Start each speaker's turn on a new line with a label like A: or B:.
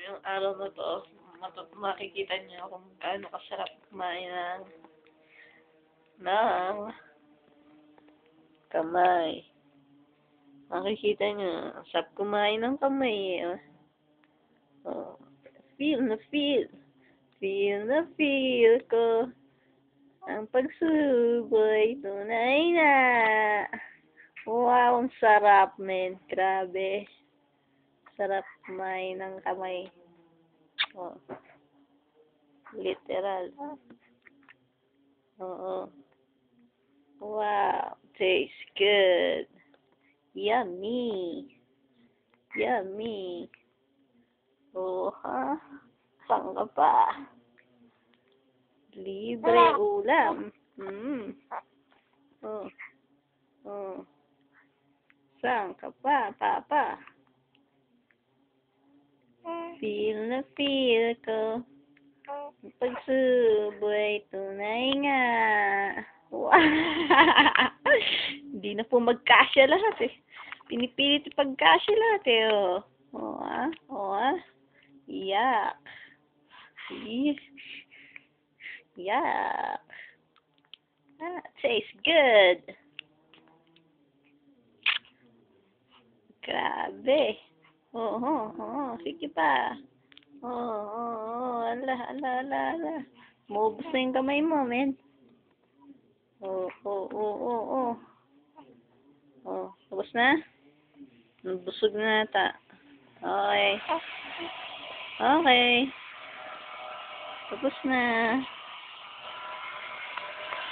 A: Yung araw na to, makikita niyo kung gaano kasarap kumain ng kamay. Makikita niyo, ang sarap kumain ng kamay. Oh. Feel na feel. Feel na feel ko. Ang pagsuboy, tunay na. Wow, ang sarap, men. Grabe. Sarap kumain ng kamay. Oh. Literal. Oo. Wow. Tastes good. Yummy. Yummy. Oh, ha? Saan ka pa? Libre ulam. Oh. Oh. Saan ka pa, Papa? Feel na feel ko. Pagsuboy, tunay nga. Wow. Hindi na po magkasya lahat eh. Pinipilit pagkasya lahat eh. Oh. Oh, ah. Oh, ah. Yak. Yak. Ah, tastes good. Grabe. Oo. Sige pa. Oo. Ala. Maubos na yung kamay mo, men. Oo. Oh, tapos na? Busog na ata. Okay. Tapos na.